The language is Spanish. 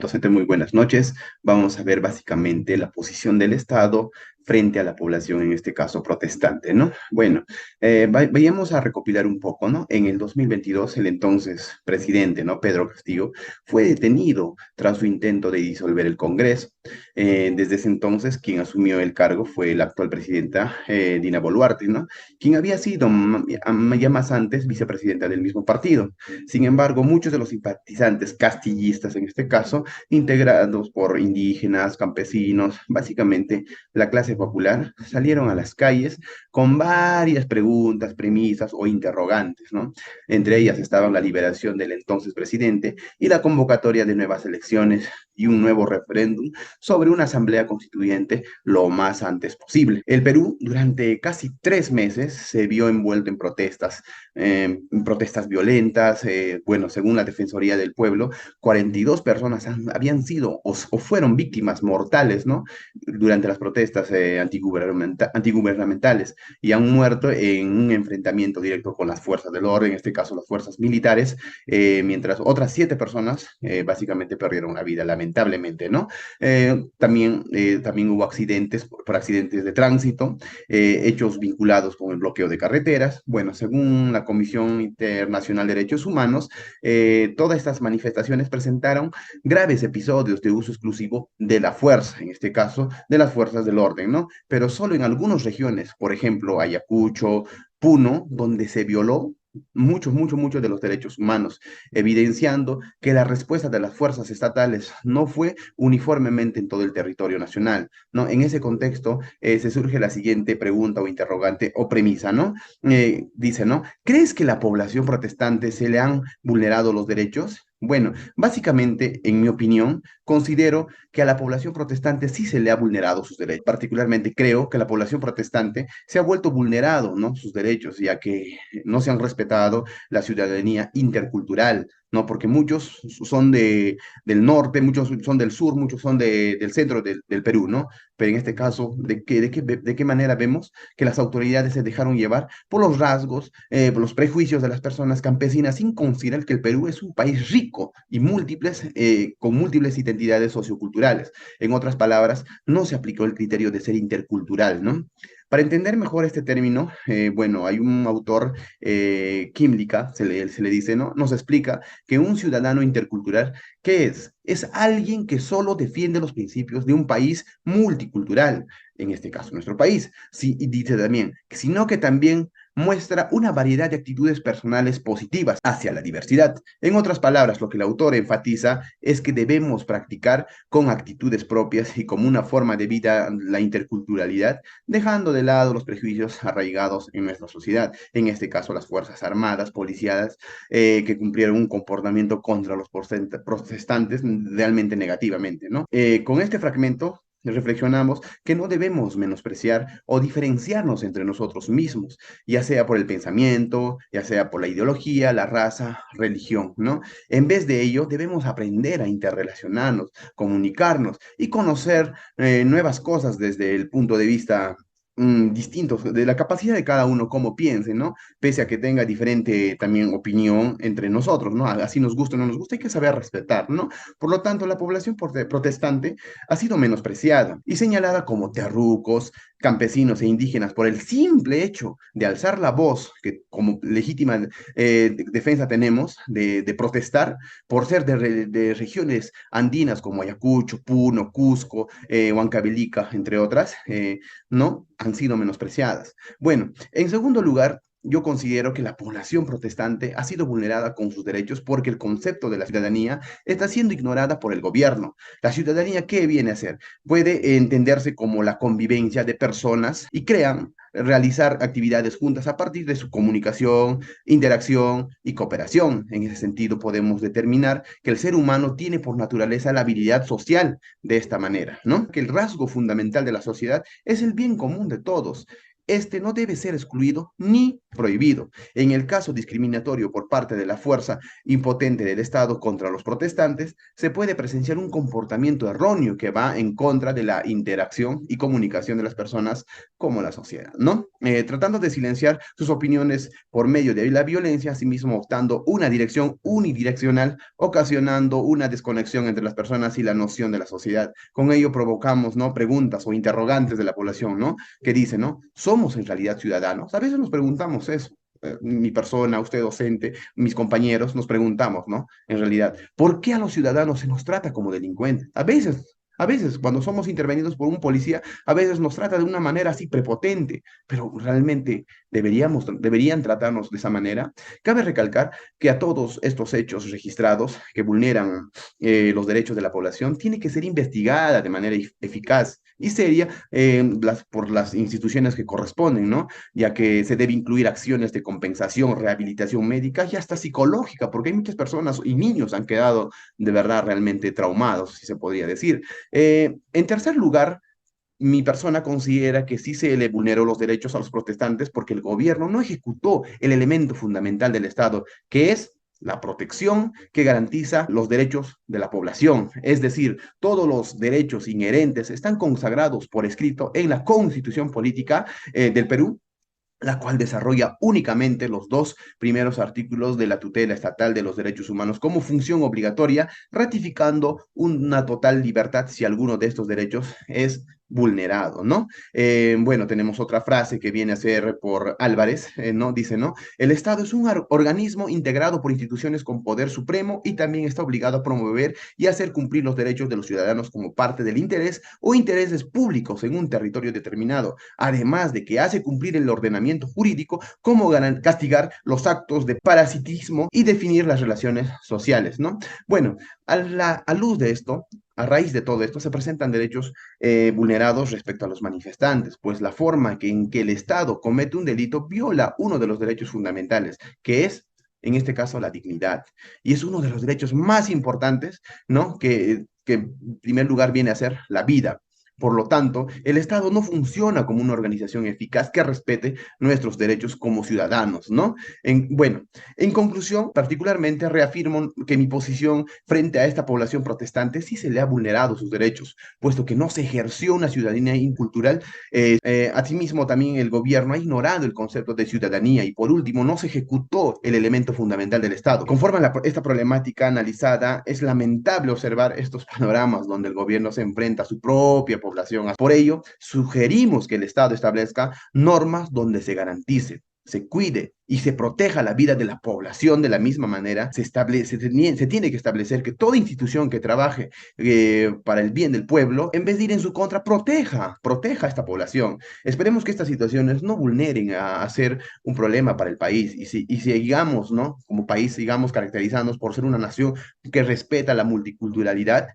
Docente, muy buenas noches. Vamos a ver básicamente la posición del Estado frente a la población, en este caso protestante, ¿no? Bueno, vayamos a recopilar un poco, ¿no? En el 2022, el entonces presidente, ¿no? Pedro Castillo, fue detenido tras su intento de disolver el Congreso. Desde ese entonces, quien asumió el cargo fue la actual presidenta, Dina Boluarte, ¿no? Quien había sido ya más antes vicepresidenta del mismo partido. Sin embargo, muchos de los simpatizantes castillistas, en este caso, integrados por indígenas, campesinos, básicamente la clase popular, salieron a las calles con varias preguntas, premisas o interrogantes, ¿no? Entre ellas estaban la liberación del entonces presidente y la convocatoria de nuevas elecciones y un nuevo referéndum sobre una asamblea constituyente lo más antes posible. El Perú durante casi 3 meses se vio envuelto en protestas violentas, bueno, según la Defensoría del Pueblo, 42 personas habían sido o fueron víctimas mortales, ¿no? Durante las protestas antigubernamentales y han muerto en un enfrentamiento directo con las fuerzas del orden, en este caso las fuerzas militares, mientras otras 7 personas básicamente perdieron la vida, lamentablemente, ¿no? También hubo accidentes por accidentes de tránsito, hechos vinculados con el bloqueo de carreteras. Bueno, según la Comisión Internacional de Derechos Humanos, todas estas manifestaciones presentaron graves episodios de uso exclusivo de la fuerza, en este caso de las fuerzas del orden, ¿no? Pero solo en algunas regiones, por ejemplo, Ayacucho, Puno, donde se violó muchos de los derechos humanos, evidenciando que la respuesta de las fuerzas estatales no fue uniformemente en todo el territorio nacional, ¿no? En ese contexto se surge la siguiente pregunta o interrogante o premisa, ¿no? Dice, ¿no? ¿Crees que la población protestante se le han vulnerado los derechos? Bueno, básicamente, en mi opinión, considero que a la población protestante sí se le ha vulnerado sus derechos. Particularmente creo que la población protestante se ha vuelto vulnerado, ¿no? Sus derechos, ya que no se han respetado la ciudadanía intercultural, ¿no? Porque muchos son del norte, muchos son del sur, muchos son del centro del Perú, ¿no? Pero en este caso, ¿de qué manera vemos que las autoridades se dejaron llevar por los rasgos, por los prejuicios de las personas campesinas, sin considerar que el Perú es un país rico y con múltiples identidades socioculturales? En otras palabras, no se aplicó el criterio de ser intercultural, ¿no? Para entender mejor este término, bueno, hay un autor, Químlica, se le dice, ¿no? Nos explica que un ciudadano intercultural, ¿qué es? Es alguien que solo defiende los principios de un país multicultural, en este caso nuestro país. Sí, y dice también, sino que también muestra una variedad de actitudes personales positivas hacia la diversidad. En otras palabras, lo que el autor enfatiza es que debemos practicar con actitudes propias y como una forma de vida la interculturalidad, dejando de lado los prejuicios arraigados en nuestra sociedad, en este caso las Fuerzas Armadas, policías, que cumplieron un comportamiento contra los protestantes realmente negativamente, ¿no? Con este fragmento reflexionamos que no debemos menospreciar o diferenciarnos entre nosotros mismos, ya sea por el pensamiento, ya sea por la ideología, la raza, religión, ¿no? En vez de ello, debemos aprender a interrelacionarnos, comunicarnos y conocer nuevas cosas desde el punto de vista distintos, de la capacidad de cada uno, cómo piense, ¿no? Pese a que tenga diferente también opinión entre nosotros, ¿no? Así nos gusta o no nos gusta, hay que saber respetar, ¿no? Por lo tanto, la población protestante ha sido menospreciada y señalada como terrucos, campesinos e indígenas por el simple hecho de alzar la voz, que como legítima defensa tenemos, de protestar por ser de regiones andinas como Ayacucho, Puno, Cusco, Huancavelica, entre otras, ¿no? Han sido menospreciadas. Bueno, en segundo lugar, yo considero que la población protestante ha sido vulnerada con sus derechos porque el concepto de la ciudadanía está siendo ignorada por el gobierno. La ciudadanía, ¿qué viene a ser? Puede entenderse como la convivencia de personas y crean realizar actividades juntas a partir de su comunicación, interacción y cooperación. En ese sentido, podemos determinar que el ser humano tiene por naturaleza la habilidad social de esta manera, ¿no? Que el rasgo fundamental de la sociedad es el bien común de todos. Este no debe ser excluido ni prohibido. En el caso discriminatorio por parte de la fuerza impotente del Estado contra los protestantes, se puede presenciar un comportamiento erróneo que va en contra de la interacción y comunicación de las personas como la sociedad, ¿no? Tratando de silenciar sus opiniones por medio de la violencia, asimismo optando una dirección unidireccional, ocasionando una desconexión entre las personas y la noción de la sociedad. Con ello provocamos, ¿no? Preguntas o interrogantes de la población, ¿no? Que dicen, ¿no? ¿Somos en realidad ciudadanos? A veces nos preguntamos eso. Mi persona, usted docente, mis compañeros, nos preguntamos, ¿no? En realidad, ¿por qué a los ciudadanos se nos trata como delincuentes? A veces, cuando somos intervenidos por un policía, a veces nos trata de una manera así prepotente, pero realmente deberían tratarnos de esa manera. Cabe recalcar que a todos estos hechos registrados que vulneran los derechos de la población, tiene que ser investigada de manera eficaz y seria por las instituciones que corresponden, ¿no? Ya que se debe incluir acciones de compensación, rehabilitación médica y hasta psicológica, porque hay muchas personas y niños han quedado de verdad realmente traumados, si se podría decir. En tercer lugar, mi persona considera que sí se le vulneró los derechos a los protestantes porque el gobierno no ejecutó el elemento fundamental del Estado, que es la protección que garantiza los derechos de la población. Es decir, todos los derechos inherentes están consagrados por escrito en la Constitución Política del Perú, la cual desarrolla únicamente los dos primeros artículos de la tutela estatal de los derechos humanos como función obligatoria, ratificando una total libertad si alguno de estos derechos es vulnerado, ¿no? Bueno, tenemos otra frase que viene a ser por Álvarez, ¿no? Dice, ¿no? El Estado es un organismo integrado por instituciones con poder supremo y también está obligado a promover y hacer cumplir los derechos de los ciudadanos como parte del interés o intereses públicos en un territorio determinado, además de que hace cumplir el ordenamiento jurídico, como castigar los actos de parasitismo y definir las relaciones sociales, ¿no? Bueno, a luz de esto, a raíz de todo esto, se presentan derechos vulnerados respecto a los manifestantes, pues la forma en que el Estado comete un delito viola uno de los derechos fundamentales, que es en este caso la dignidad. Y es uno de los derechos más importantes, ¿no? Que en primer lugar viene a ser la vida. Por lo tanto, el Estado no funciona como una organización eficaz que respete nuestros derechos como ciudadanos, ¿no? Bueno, en conclusión, particularmente reafirmo que mi posición frente a esta población protestante sí se le ha vulnerado sus derechos, puesto que no se ejerció una ciudadanía incultural. Asimismo, también el gobierno ha ignorado el concepto de ciudadanía y, por último, no se ejecutó el elemento fundamental del Estado. Conforme a esta problemática analizada, es lamentable observar estos panoramas donde el gobierno se enfrenta a su propia población. Por ello, sugerimos que el Estado establezca normas donde se garantice, se cuide y se proteja la vida de la población de la misma manera, se tiene que establecer que toda institución que trabaje para el bien del pueblo, en vez de ir en su contra, proteja a esta población. Esperemos que estas situaciones no vulneren a ser un problema para el país y sigamos, ¿no? Como país, sigamos caracterizándonos por ser una nación que respeta la multiculturalidad